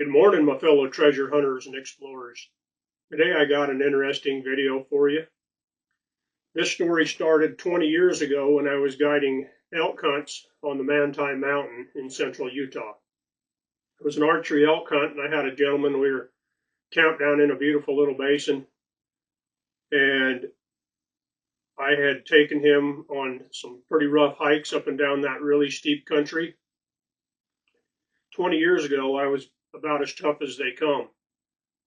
Good morning, my fellow treasure hunters and explorers. Today I got an interesting video for you. This story started 20 years ago when I was guiding elk hunts on the Manti Mountain in central Utah. It was an archery elk hunt, and I had a gentleman. We were camped down in a beautiful little basin, and I had taken him on some pretty rough hikes up and down that really steep country. 20 years ago, I was about as tough as they come.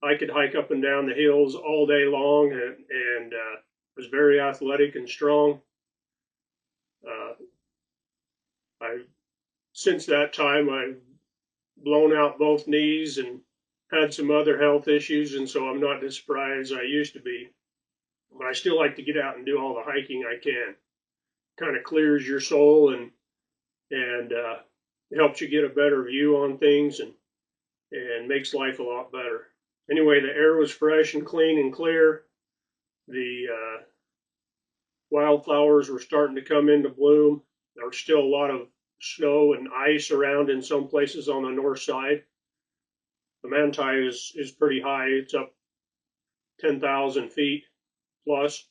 I could hike up and down the hills all day long and was very athletic and strong. Since that time, I've blown out both knees and had some other health issues, and so I'm not as spry as I used to be. But I still like to get out and do all the hiking I can. Kind of clears your soul and helps you get a better view on things and makes life a lot better. Anyway, the air was fresh and clean and clear. The wildflowers were starting to come into bloom. There was still a lot of snow and ice around in some places on the north side. The Manti is pretty high. It's up 10,000 feet plus.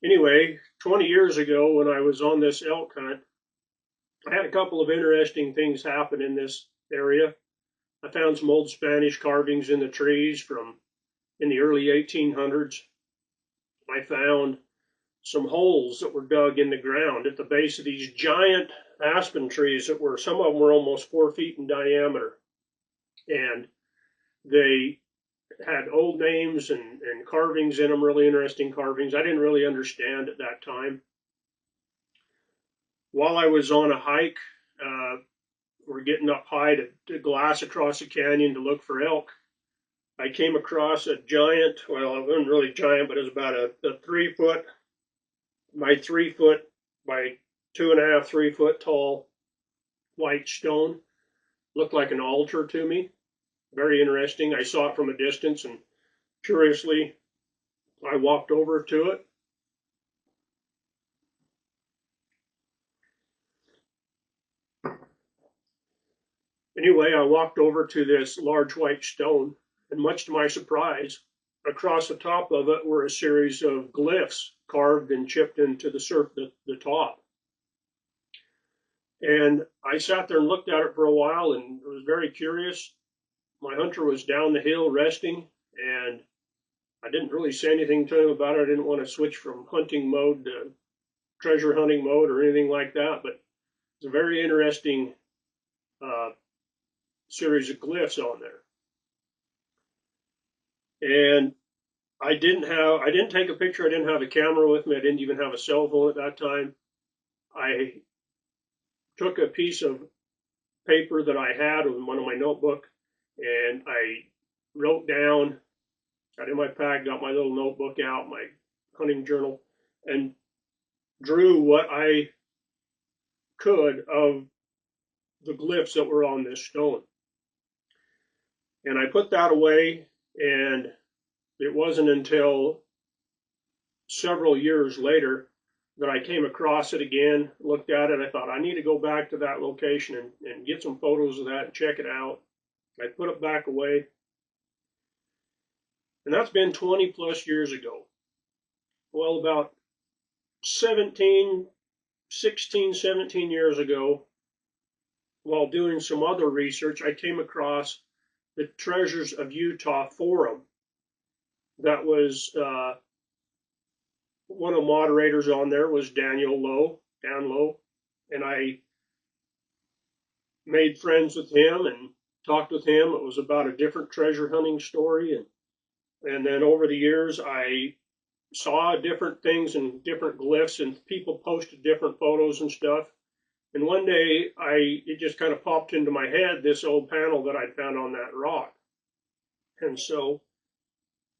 Anyway, 20 years ago when I was on this elk hunt, I had a couple of interesting things happen in this area. I found some old Spanish carvings in the trees from in the early 1800s. I found some holes that were dug in the ground at the base of these giant aspen trees that were, some of them were almost 4 feet in diameter. And they had old names and carvings in them, really interesting carvings. I didn't really understand at that time. While I was on a hike, we're getting up high to glass across a canyon to look for elk. I came across a giant, well, it wasn't really giant, but it was about a 3 foot by 3 foot by 2.5, 3 foot tall white stone. Looked like an altar to me. Very interesting. I saw it from a distance, and curiously, I walked over to it. Anyway, I walked over to this large white stone, and much to my surprise, across the top of it were a series of glyphs carved and chipped into the top. And I sat there and looked at it for a while and was very curious. My hunter was down the hill resting, and I didn't really say anything to him about it. I didn't want to switch from hunting mode to treasure hunting mode or anything like that, but it's a very interesting series of glyphs on there. And I didn't take a picture. I didn't have a camera with me. I didn't even have a cell phone at that time. I took a piece of paper that I had in one of my notebook, and I wrote down, got in my pack, got my little notebook out, my hunting journal, and drew what I could of the glyphs that were on this stone. And I put that away, and it wasn't until several years later that I came across it again, looked at it. I thought, I need to go back to that location and get some photos of that and check it out. I put it back away. And that's been 20 plus years ago. Well, about 16, 17 years ago, while doing some other research, I came across the Treasures of Utah forum. That was one of the moderators on there was Dan Lowe, and I made friends with him and talked with him. It was about a different treasure hunting story, and then over the years I saw different things and different glyphs, and people posted different photos and stuff. And one day it just kind of popped into my head, this old panel that I'd found on that rock. And so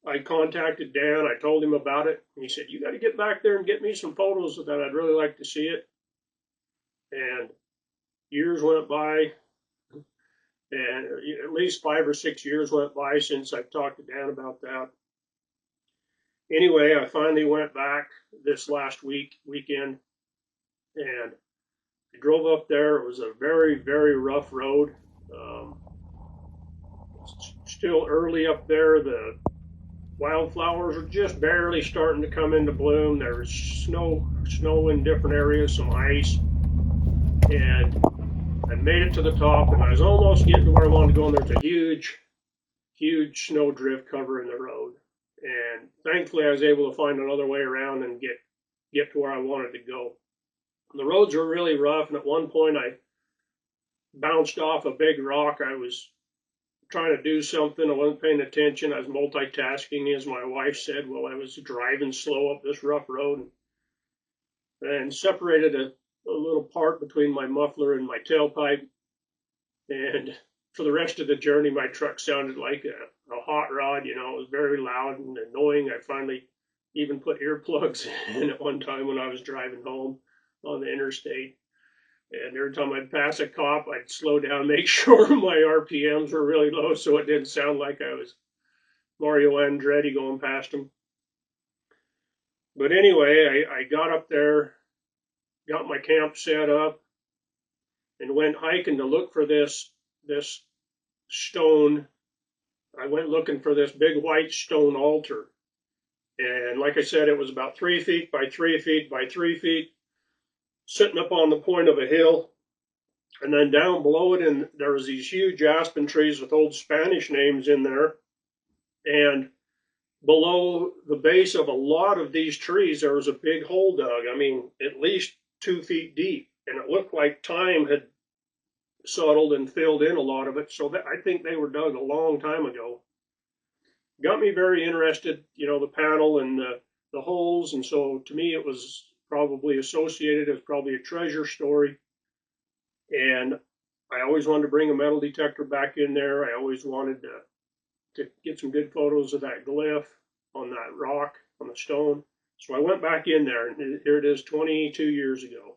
I contacted Dan. I told him about it. And he said, you got to get back there and get me some photos of that. I'd really like to see it. And years went by, and at least 5 or 6 years went by since I've talked to Dan about that. Anyway, I finally went back this last weekend, and I drove up there. It was a very, very rough road. still early up there. The wildflowers are just barely starting to come into bloom. There's snow in different areas, some ice, and I made it to the top, and I was almost getting to where I wanted to go, and there's a huge snow drift covering the road. And thankfully, I was able to find another way around and get to where I wanted to go. The roads were really rough, and at one point I bounced off a big rock. I was trying to do something. I wasn't paying attention. I was multitasking, as my wife said, while I was driving slow up this rough road, and separated a little part between my muffler and my tailpipe. And for the rest of the journey, my truck sounded like a hot rod. You know, it was very loud and annoying. I finally even put earplugs in at one time when I was driving home on the interstate. And every time I'd pass a cop, I'd slow down, make sure my RPMs were really low so it didn't sound like I was Mario Andretti going past them. But anyway, I got up there, got my camp set up, and went hiking to look for this stone. I went looking for this big white stone altar. And like I said, it was about 3 feet by 3 feet by 3 feet, sitting up on the point of a hill. And then down below it, and there was these huge aspen trees with old Spanish names in there. And below the base of a lot of these trees, there was a big hole dug. I mean, at least 2 feet deep. And it looked like time had settled and filled in a lot of it. So that, I think they were dug a long time ago. Got me very interested, you know, the panel and the holes. And so to me, it was probably associated as probably a treasure story. And I always wanted to bring a metal detector back in there. I always wanted to get some good photos of that glyph on that rock, on the stone. So I went back in there, and here it is 22 years ago.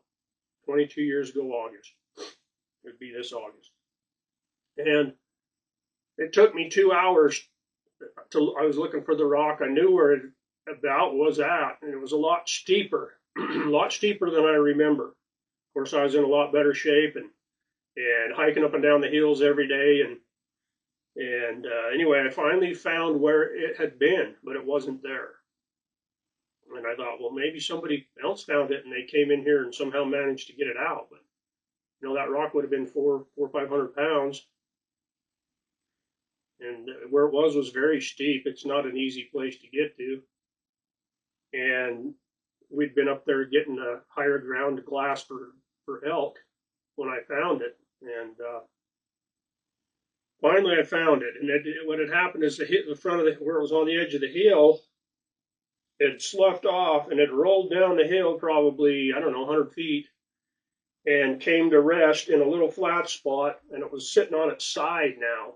22 years ago, August. It would be this August. And it took me 2 hours I was looking for the rock. I knew where it about was at, and it was a lot steeper, a lot steeper than I remember. Of course, I was in a lot better shape and hiking up and down the hills every day. And anyway, I finally found where it had been, but it wasn't there. And I thought, well, maybe somebody else found it and they came in here and somehow managed to get it out. But you know, that rock would have been 400 or 500 pounds. And where it was very steep. It's not an easy place to get to. And we'd been up there getting a higher ground glass for elk when I found it. And finally I found it. And what had happened is the front of where it was on the edge of the hill, it sloughed off and it rolled down the hill probably, I don't know, 100 feet and came to rest in a little flat spot, and it was sitting on its side now.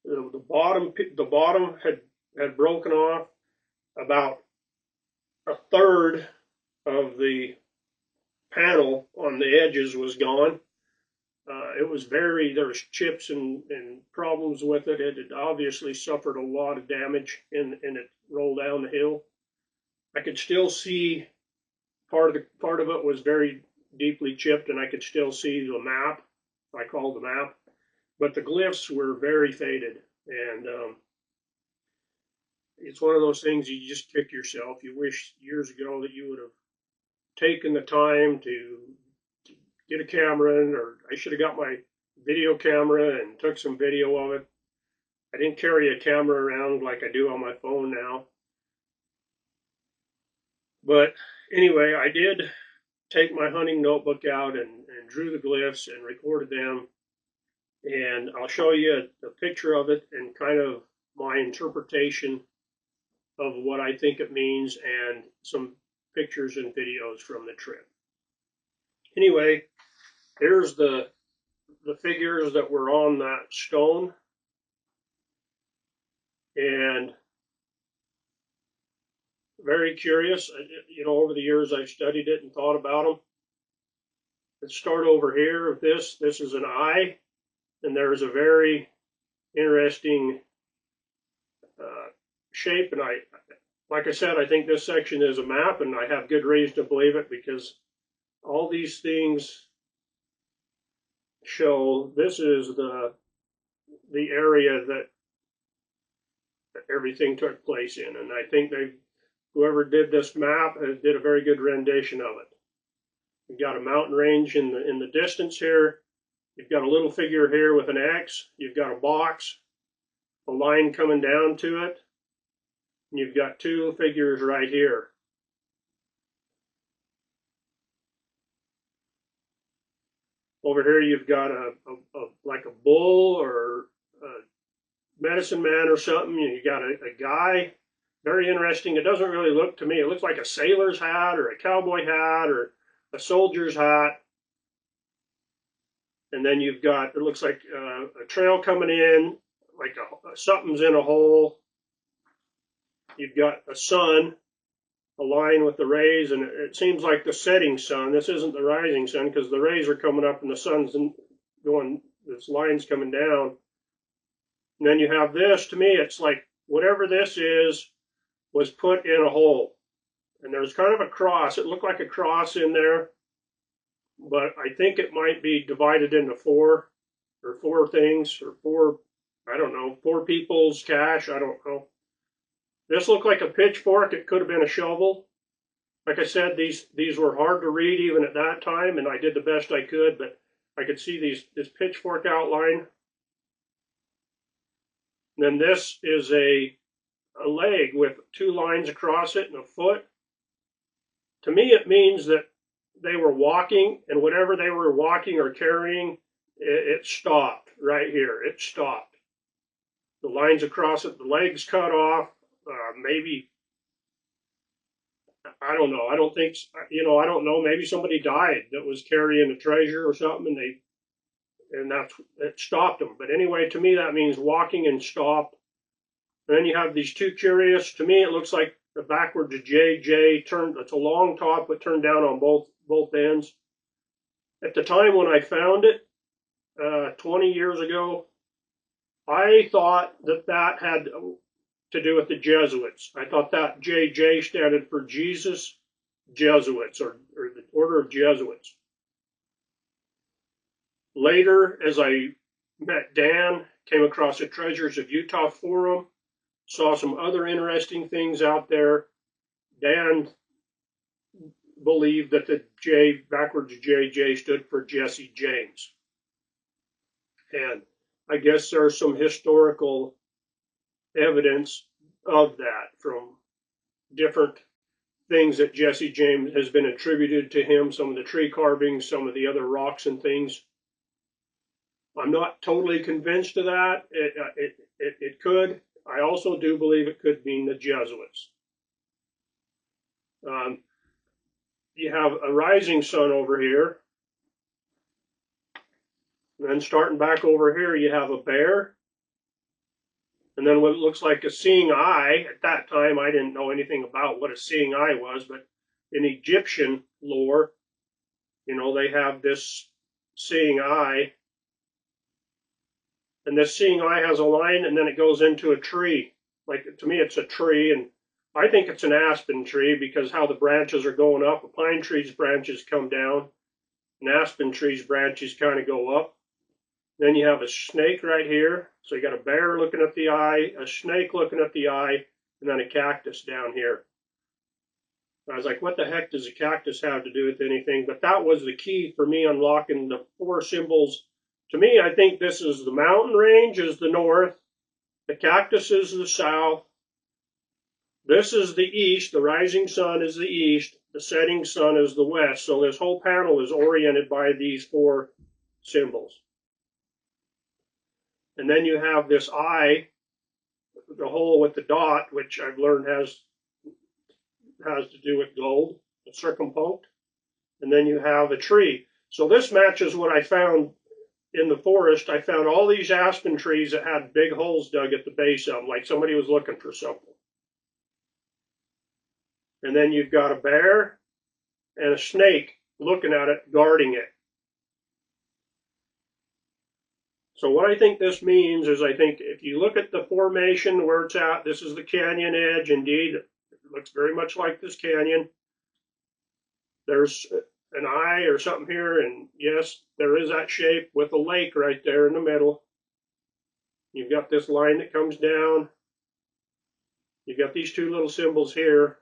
The bottom had broken off. About a third of the panel on the edges was gone. It was there was chips and problems with it. It had obviously suffered a lot of damage and it rolled down the hill. I could still see part of it was very deeply chipped, and I could still see the map. I called the map. But the glyphs were very faded, and it's one of those things you just kick yourself. You wish years ago that you would have taken the time to get a camera in, or I should have got my video camera and took some video of it. I didn't carry a camera around like I do on my phone now. But anyway, I did take my hunting notebook out and drew the glyphs and recorded them. And I'll show you a picture of it and kind of my interpretation of what I think it means, and some pictures and videos from the trip. Anyway, here's the figures that were on that stone. And very curious, you know, over the years I've studied it and thought about them. Let's start over here. This is an eye. And there's a very interesting shape. And like I said, I think this section is a map, and I have good reason to believe it, because all these things show this is the area that everything took place in. And I think whoever did this map did a very good rendition of it. You've got a mountain range in the distance here. You've got a little figure here with an X. You've got a box, a line coming down to it. And you've got two figures right here. Over here you've got like a bull or a medicine man or something. You got a guy. Very interesting. It doesn't really look to me. It looks like a sailor's hat or a cowboy hat or a soldier's hat. And then you've got, it looks like a trail coming in, like something's in a hole. You've got a sun, a line with the rays, and it seems like the setting sun. This isn't the rising sun because the rays are coming up and the sun's going, this line's coming down. And then you have this. To me, it's like whatever this is was put in a hole. And there's kind of a cross. It looked like a cross in there, but I think it might be divided into four things, or four, I don't know, four people's cache, I don't know. This looked like a pitchfork. It could have been a shovel. Like I said, these were hard to read even at that time, and I did the best I could, but I could see this pitchfork outline. And then this is a leg with two lines across it and a foot. To me, it means that they were walking, and whatever they were walking or carrying, it stopped right here. It stopped. The lines across it, the legs cut off. Maybe, I don't know. I don't think, I don't know. Maybe somebody died that was carrying a treasure or something, and it stopped them. But anyway, to me, that means walking and stop. And then you have these two curious. To me, it looks like the backwards JJ turned. It's a long top, but turned down on both ends. At the time when I found it, 20 years ago, I thought that had to do with the Jesuits. I thought that JJ stood for Jesus Jesuits, or the Order of Jesuits. Later, as I met Dan, came across the Treasures of Utah forum, saw some other interesting things out there. Dan believed that the J, backwards JJ, stood for Jesse James. And I guess there's some historical evidence of that from different things that Jesse James has been attributed to him, some of the tree carvings, some of the other rocks and things. I'm not totally convinced of that. It could. I also do believe it could mean the Jesuits. You have a rising sun over here. And then starting back over here, you have a bear. And then what looks like a seeing eye. At that time, I didn't know anything about what a seeing eye was, but in Egyptian lore, they have this seeing eye. And this seeing eye has a line, and then it goes into a tree. Like, to me, it's a tree, and I think it's an aspen tree because how the branches are going up. A pine tree's branches come down. An aspen tree's branches kind of go up. Then you have a snake right here. So you got a bear looking at the eye, a snake looking at the eye, and then a cactus down here. I was like, what the heck does a cactus have to do with anything? But that was the key for me unlocking the four symbols. To me, I think this is the mountain range is the north. The cactus is the south. This is the east. The rising sun is the east. The setting sun is the west. So this whole panel is oriented by these four symbols. And then you have this eye, the hole with the dot, which I've learned has to do with gold, the circumpunct. And then you have a tree. So this matches what I found in the forest. I found all these aspen trees that had big holes dug at the base of them, like somebody was looking for something. And then you've got a bear and a snake looking at it, guarding it. So what I think this means is I think if you look at the formation where it's at, this is the canyon edge. Indeed, it looks very much like this canyon. There's an eye or something here, and yes, there is that shape with a lake right there in the middle. You've got this line that comes down. You got these two little symbols here.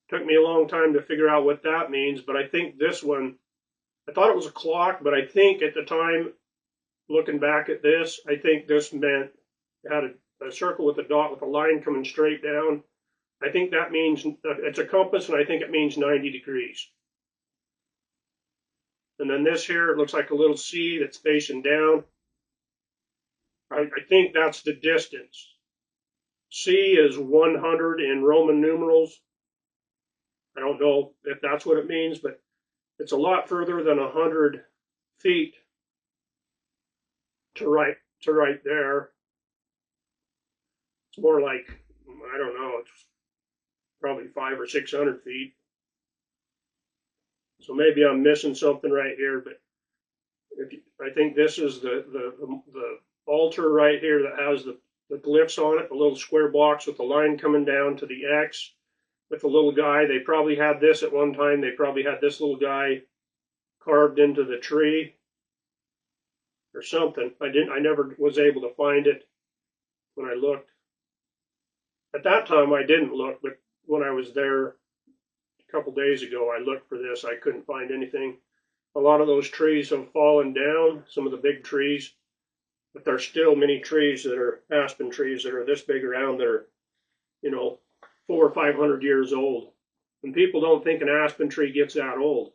Took me a long time to figure out what that means, but I think this one, I thought it was a clock, but I think at the time, looking back at this, I think this meant it had a circle with a dot with a line coming straight down. I think that means it's a compass, and I think it means 90 degrees. And then this here, it looks like a little C that's facing down. I think that's the distance. C is 100 in Roman numerals. I don't know if that's what it means, but it's a lot further than 100 feet to right there. It's more like, I don't know, it's probably 500 or 600 feet. So maybe I'm missing something right here, but I think this is the altar right here that has the glyphs on it, the little square box with the line coming down to the X with the little guy. They probably had this at one time. They probably had this little guy carved into the tree or something. I never was able to find it when I looked. At that time, I didn't look, but when I was there a couple days ago, I looked for this. I couldn't find anything. A lot of those trees have fallen down, some of the big trees, but there's still many trees that are aspen trees that are this big around that are, 400 or 500 years old. And people don't think an aspen tree gets that old.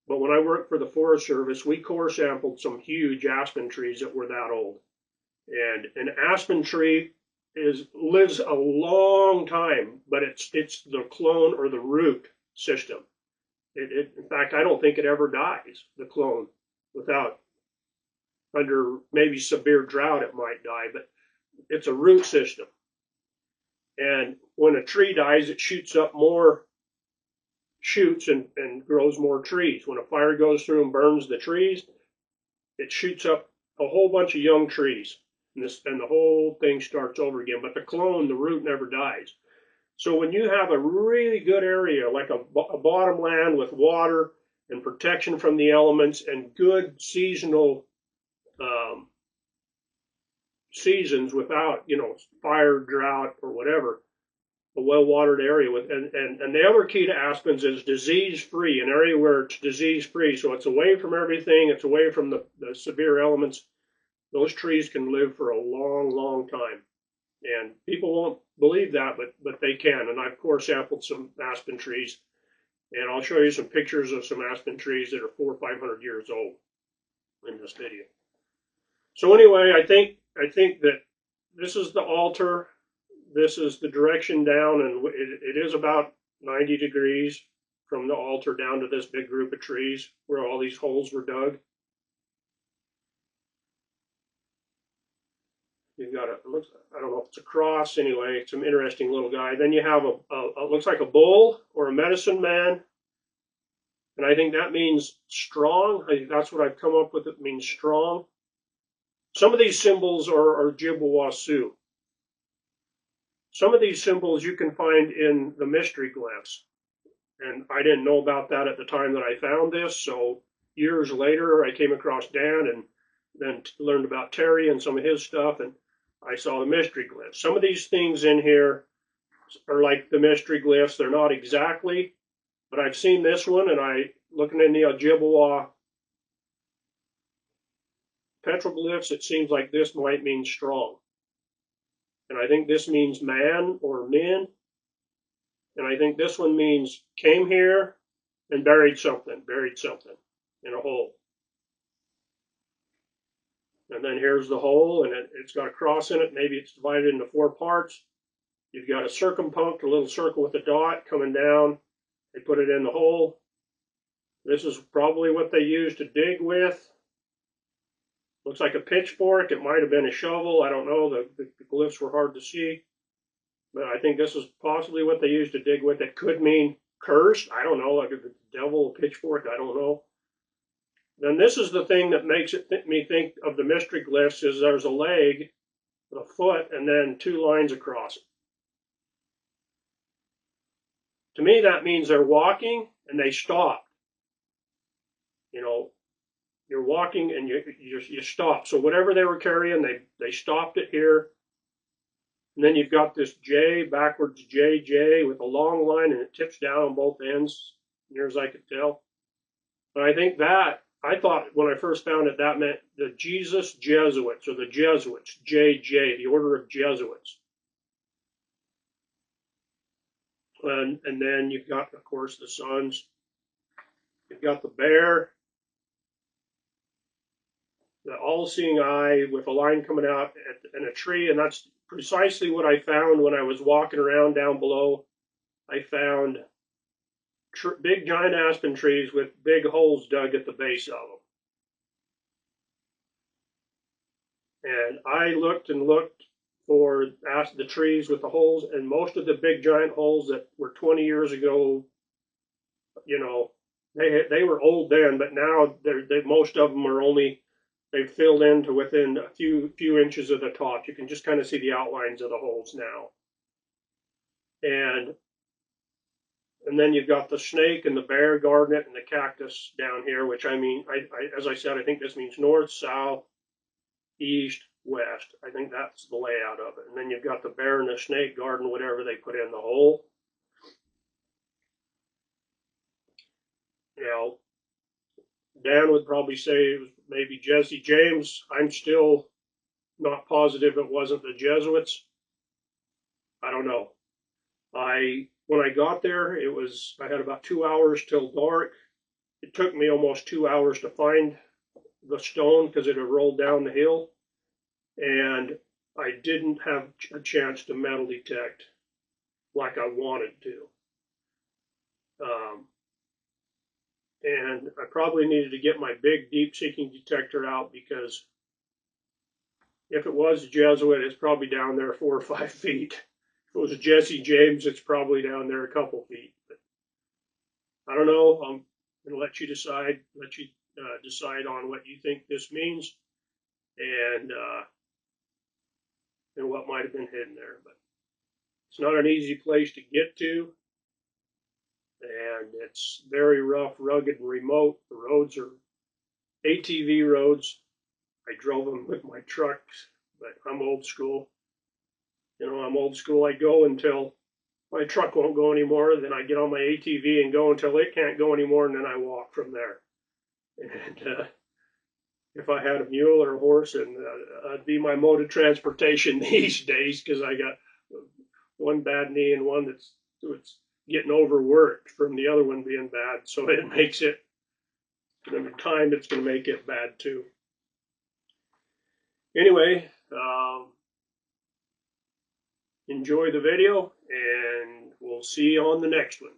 But when I worked for the Forest Service, we core sampled some huge aspen trees that were that old. And an aspen tree lives a long time, but it's the clone or the root system. In fact, I don't think it ever dies, the clone, under maybe severe drought it might die, but it's a root system. And when a tree dies, it shoots up more shoots and grows more trees. When a fire goes through and burns the trees, it shoots up a whole bunch of young trees, and the whole thing starts over again. But the clone, the root, never dies. So when you have a really good area, like a bottomland with water and protection from the elements and good seasonal seasons without, fire, drought, or whatever, a well-watered area and the other key to aspens is disease-free, an area where it's disease-free. So it's away from everything, it's away from the severe elements. Those trees can live for a long, long time. And people won't believe that, but they can. And I've core sampled some aspen trees, and I'll show you some pictures of some aspen trees that are 400 or 500 years old in this video. So anyway, I think that this is the altar. This is the direction down, and it is about 90 degrees from the altar down to this big group of trees where all these holes were dug. You've got I don't know if it's a cross, anyway, it's an interesting little guy. Then you have looks like a bull or a medicine man. And I think that means strong. That's what I've come up with. It means strong. Some of these symbols are Ojibwa Sioux. Some of these symbols you can find in the mystery glyphs. And I didn't know about that at the time that I found this. So years later, I came across Dan and then learned about Terry and some of his stuff. And I saw the mystery glyphs. Some of these things in here are like the mystery glyphs. They're not exactly, but I've seen this one, and looking in the Ojibwa petroglyphs, it seems like this might mean strong. And I think this means man or men. And I think this one means came here and buried something in a hole. And then here's the hole, and it's got a cross in it. Maybe it's divided into 4 parts. You've got a circumpunct, a little circle with a dot coming down. They put it in the hole. This is probably what they used to dig with. Looks like a pitchfork. It might have been a shovel. I don't know. The glyphs were hard to see. But I think this is possibly what they used to dig with. It could mean cursed. I don't know, like the devil, a pitchfork. I don't know. Then this is the thing that makes me think of the mystery glyphs is there's a leg, a foot, and then 2 lines across it. To me, that means they're walking and they stop. You're walking and you stop. So whatever they were carrying, they stopped it here. And then you've got this J, backwards J with a long line, and it tips down on both ends, near as I could tell. But I think that, I thought when I first found it, that meant the Jesus Jesuits, or the Jesuits, JJ, the Order of Jesuits. And then you've got, of course, the suns. You've got the bear, the all-seeing eye with a line coming out and a tree, and that's precisely what I found when I was walking around down below. I found big giant aspen trees with big holes dug at the base of them. And I looked and looked for the trees with the holes, and most of the big giant holes that were 20 years ago, you know, they were old then, but now most of them are only, they've filled in to within a few inches of the top. You can just kind of see the outlines of the holes now. And then you've got the snake and the bear garnet and the cactus down here, which I mean, as I said, I think this means north, south, east, west. I think that's the layout of it. And then you've got the bear and the snake garden, whatever they put in the hole. You know, Dan would probably say it was maybe Jesse James. I'm still not positive it wasn't the Jesuits. I don't know. When I got there, I had about 2 hours till dark. It took me almost 2 hours to find the stone because it had rolled down the hill, and I didn't have a chance to metal detect like I wanted to. And I probably needed to get my big deep seeking detector out, because if it was a Jesuit, it's probably down there 4 or 5 feet. If it was a Jesse James, it's probably down there a couple feet. But I don't know. I'm going to let you decide. Decide on what you think this means, and what might have been hidden there. But it's not an easy place to get to, and it's very rough, rugged, and remote. The roads are ATV roads. I drove them with my trucks, but I'm old school. You know, I'm old school. I go until my truck won't go anymore. Then I get on my ATV and go until it can't go anymore, and then I walk from there. And if I had a mule or a horse, and it'd be my mode of transportation these days, because I got one bad knee and one that's getting overworked from the other one being bad. So it makes it, in time, it's going to make it bad too. Anyway, enjoy the video, and we'll see you on the next one.